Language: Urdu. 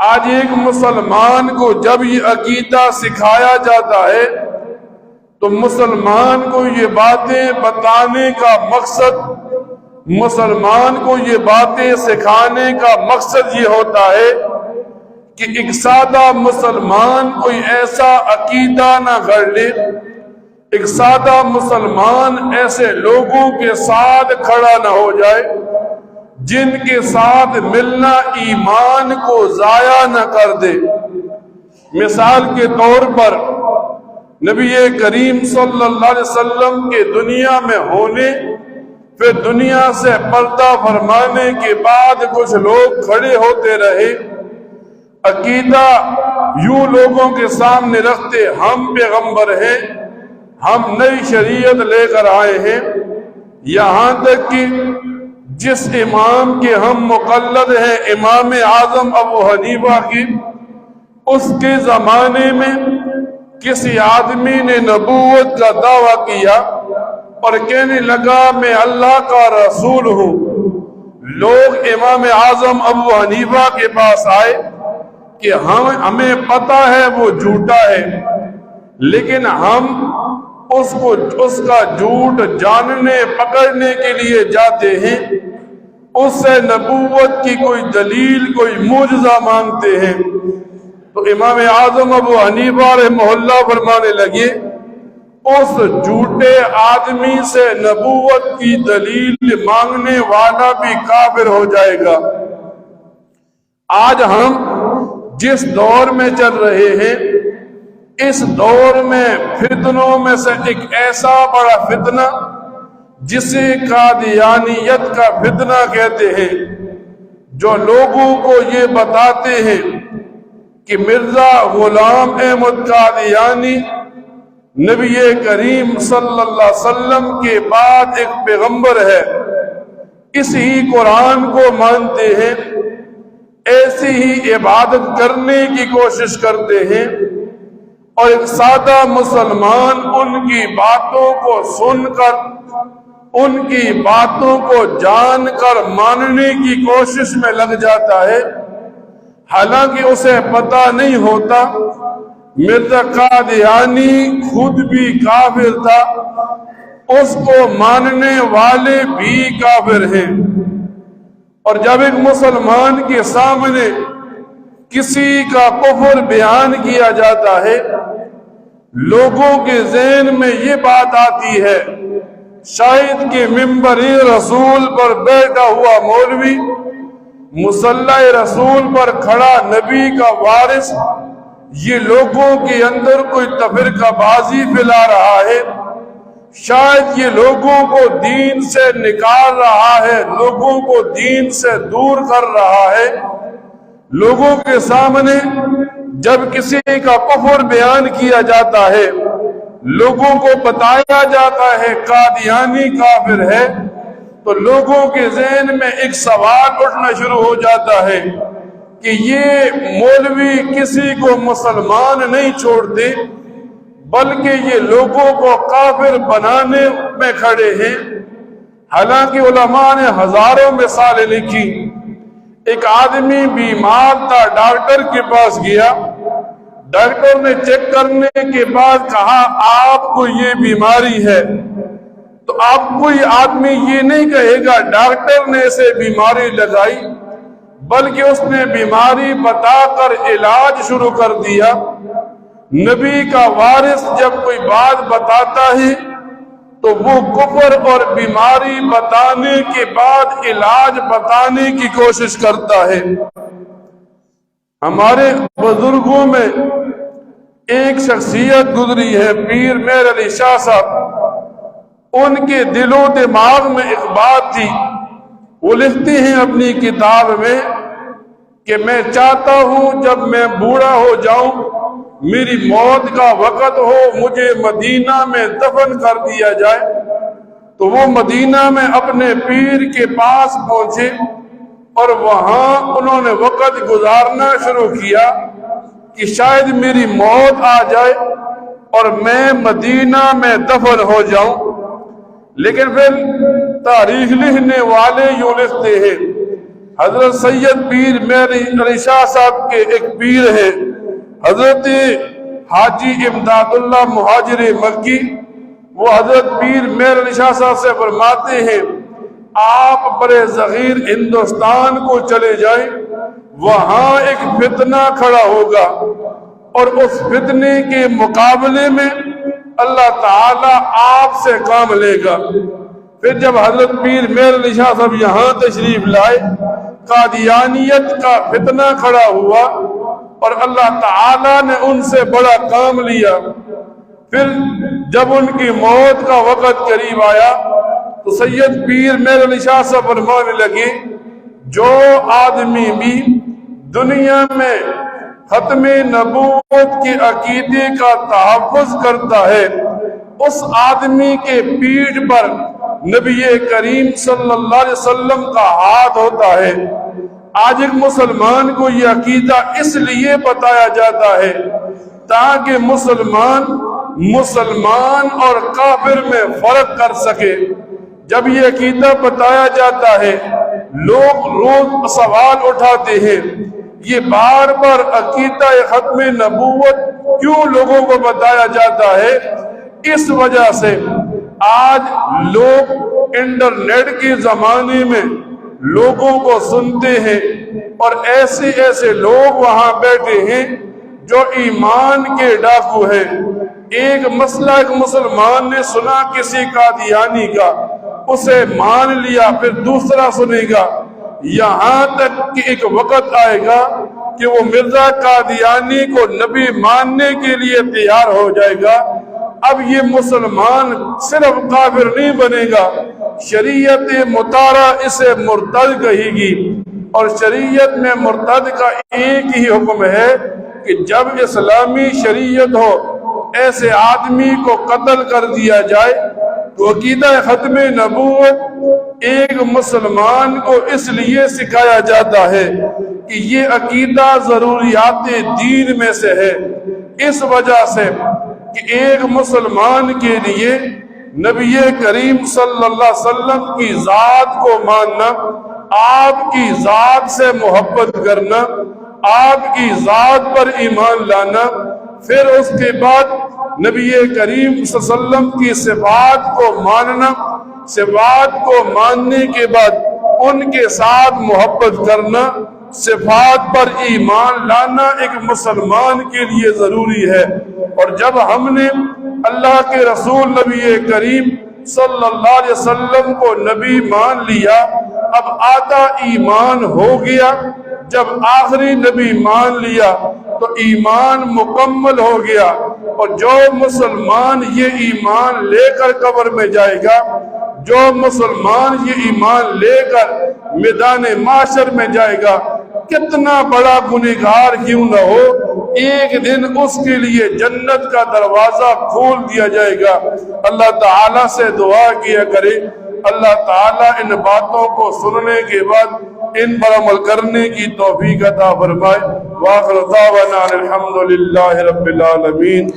آج ایک مسلمان کو جب یہ عقیدہ سکھایا جاتا ہے تو مسلمان کو یہ باتیں بتانے کا مقصد، مسلمان کو یہ باتیں سکھانے کا مقصد یہ ہوتا ہے کہ ایک سادہ مسلمان کوئی ایسا عقیدہ نہ گھڑ لے، ایک سادہ مسلمان ایسے لوگوں کے ساتھ کھڑا نہ ہو جائے جن کے ساتھ ملنا ایمان کو ضائع نہ کر دے۔ مثال کے طور پر نبی کریم صلی اللہ علیہ وسلم کے دنیا میں ہونے، پھر دنیا سے پردہ فرمانے کے بعد کچھ لوگ کھڑے ہوتے رہے، عقیدہ یوں لوگوں کے سامنے رکھتے، ہم پیغمبر ہیں، ہم نئی شریعت لے کر آئے ہیں، یہاں تک کہ جس امام کے ہم مقلد ہیں، امام اعظم ابو حنیفہ کی، اس کے زمانے میں کسی آدمی نے نبوت کا دعویٰ کیا اور کہنے لگا میں اللہ کا رسول ہوں۔ لوگ امام اعظم ابو حنیفہ کے پاس آئے کہ ہمیں پتہ ہے وہ جھوٹا ہے، لیکن ہم اس کا جھوٹ جاننے پکڑنے کے لیے جاتے ہیں، اس سے نبوت کی کوئی دلیل، کوئی معجزہ مانگتے ہیں۔ تو امام اعظم ابو حنیفہ رحمہ اللہ فرمانے لگے اس جھوٹے آدمی سے نبوت کی دلیل مانگنے والا بھی کافر ہو جائے گا۔ آج ہم جس دور میں چل رہے ہیں، اس دور میں فتنوں میں سے ایک ایسا بڑا فتنہ جسے قادیانیت کا فتنہ کہتے ہیں، جو لوگوں کو یہ بتاتے ہیں کہ مرزا غلام احمد قادیانی نبی کریم صلی اللہ علیہ وسلم کے بعد ایک پیغمبر ہے، اسی قرآن کو مانتے ہیں، ایسی ہی عبادت کرنے کی کوشش کرتے ہیں، اور ایک سادہ مسلمان ان کی باتوں کو سن کر، ان کی باتوں کو جان کر ماننے کی کوشش میں لگ جاتا ہے، حالانکہ اسے پتہ نہیں ہوتا مرزا قادیانی خود بھی کافر تھا، اس کو ماننے والے بھی کافر ہیں۔ اور جب ایک مسلمان کے سامنے کسی کا کفر بیان کیا جاتا ہے، لوگوں کے ذہن میں یہ بات آتی ہے شاید کہ ممبر رسول پر بیٹھا ہوا مولوی، مصلی رسول پر کھڑا نبی کا وارث، یہ لوگوں کے اندر کوئی تفرقہ بازی پھیلا رہا ہے، شاید یہ لوگوں کو دین سے نکال رہا ہے، لوگوں کو دین سے دور کر رہا ہے۔ لوگوں کے سامنے جب کسی کا کفر بیان کیا جاتا ہے، لوگوں کو بتایا جاتا ہے قادیانی کافر ہے، تو لوگوں کے ذہن میں ایک سوال اٹھنا شروع ہو جاتا ہے کہ یہ مولوی کسی کو مسلمان نہیں چھوڑتے، بلکہ یہ لوگوں کو کافر بنانے میں کھڑے ہیں۔ حالانکہ علماء نے ہزاروں مثالیں لکھی۔ ایک آدمی بیمار تھا، ڈاکٹر کے پاس گیا، ڈاکٹر نے چیک کرنے کے بعد کہا آپ کو یہ بیماری ہے، تو آپ کوئی آدمی یہ نہیں کہے گا ڈاکٹر نے اسے بیماری لگائی، بلکہ اس نے بیماری بتا کر علاج شروع کر دیا۔ نبی کا وارث جب کوئی بات بتاتا ہے تو وہ کفر اور بیماری بتانے کے بعد علاج بتانے کی کوشش کرتا ہے۔ ہمارے بزرگوں میں ایک شخصیت گزری ہے، پیر مہر علی شاہ صاحب، ان کے دل و دماغ میں ایک بات تھی، وہ لکھتے ہیں اپنی کتاب میں کہ میں چاہتا ہوں جب میں بوڑھا ہو جاؤں، میری موت کا وقت ہو، مجھے مدینہ میں دفن کر دیا جائے۔ تو وہ مدینہ میں اپنے پیر کے پاس پہنچے اور وہاں انہوں نے وقت گزارنا شروع کیا کہ شاید میری موت آ جائے اور میں مدینہ میں دفن ہو جاؤں۔ لیکن پھر تاریخ لکھنے والے یوں لکھتے ہیں، حضرت سید پیر میر علی شاہ صاحب کے ایک پیر ہیں حضرت حاجی امداد اللہ مہاجر مکی، وہ حضرت پیر میر علی شاہ صاحب سے فرماتے ہیں آپ برے صغیر ہندوستان کو چلے جائیں، وہاں ایک فتنہ کھڑا ہوگا اور اس فتنے کے مقابلے میں اللہ تعالیٰ آپ سے کام لے گا۔ پھر جب حضرت پیر میر علی شاہ صاحب یہاں تشریف لائے، قادیانیت کا فتنہ کھڑا ہوا اور اللہ تعالیٰ نے ان سے بڑا کام لیا۔ پھر جب ان کی موت کا وقت قریب آیا تو سید پیر میر علی شاہ صاحب فرمانے لگے جو آدمی بھی دنیا میں ختم نبوت کے عقیدے کا تحفظ کرتا ہے اس آدمی کے پیٹھ پر نبی کریم صلی اللہ علیہ وسلم کا ہاتھ ہوتا ہے۔ آج ایک مسلمان کو یہ عقیدہ اس لیے بتایا جاتا ہے تاکہ مسلمان اور کافر میں فرق کر سکے۔ جب یہ عقیدہ بتایا جاتا ہے لوگ روز سوال اٹھاتے ہیں یہ بار بار عقیدہ ختم نبوت کیوں لوگوں کو بتایا جاتا ہے؟ اس وجہ سے آج لوگ انٹرنیٹ کے زمانے میں لوگوں کو سنتے ہیں اور ایسے لوگ وہاں بیٹھے ہیں جو ایمان کے ڈاکو ہیں۔ ایک مسئلہ ایک مسلمان نے سنا کسی قادیانی کا، اسے مان لیا، پھر دوسرا سنے گا، یہاں تک کہ ایک وقت آئے گا کہ وہ مرزا قادیانی کو نبی ماننے کے لیے تیار ہو جائے گا۔ اب یہ مسلمان صرف کافر نہیں بنے گا، شریعت مطالعہ اسے مرتد کہے گی، اور شریعت میں مرتد کا ایک ہی حکم ہے کہ جب اسلامی شریعت ہو ایسے آدمی کو قتل کر دیا جائے۔ تو عقیدہ ختم نبوت ایک مسلمان کو اس لیے سکھایا جاتا ہے کہ یہ عقیدہ ضروریات دین میں سے ہے، اس وجہ سے کہ ایک مسلمان کے لیے نبی کریم صلی اللہ علیہ وسلم کی ذات کو ماننا، آپ کی ذات سے محبت کرنا، آپ کی ذات پر ایمان لانا، پھر اس کے بعد نبی کریم صلی اللہ علیہ وسلم کی صفات کو ماننا، صفات کو ماننے کے بعد ان کے ساتھ محبت کرنا، صفات پر ایمان لانا ایک مسلمان کے لیے ضروری ہے۔ اور جب ہم نے اللہ کے رسول نبی کریم صلی اللہ علیہ وسلم کو نبی مان لیا، اب آدھا ایمان ہو گیا۔ جب آخری نبی مان لیا تو ایمان مکمل ہو گیا، اور جو مسلمان یہ ایمان لے کر قبر میں جائے گا، جو مسلمان یہ ایمان لے کر میدان محشر میں جائے گا، کتنا بڑا گنہگار کیوں نہ ہو، ایک دن اس کے لیے جنت کا دروازہ کھول دیا جائے گا۔ اللہ تعالیٰ سے دعا کیا کرے اللہ تعالیٰ ان باتوں کو سننے کے بعد ان پر عمل کرنے کی توفیق عطا فرمائے۔ وآخر دعوانا الحمدللہ رب العالمین۔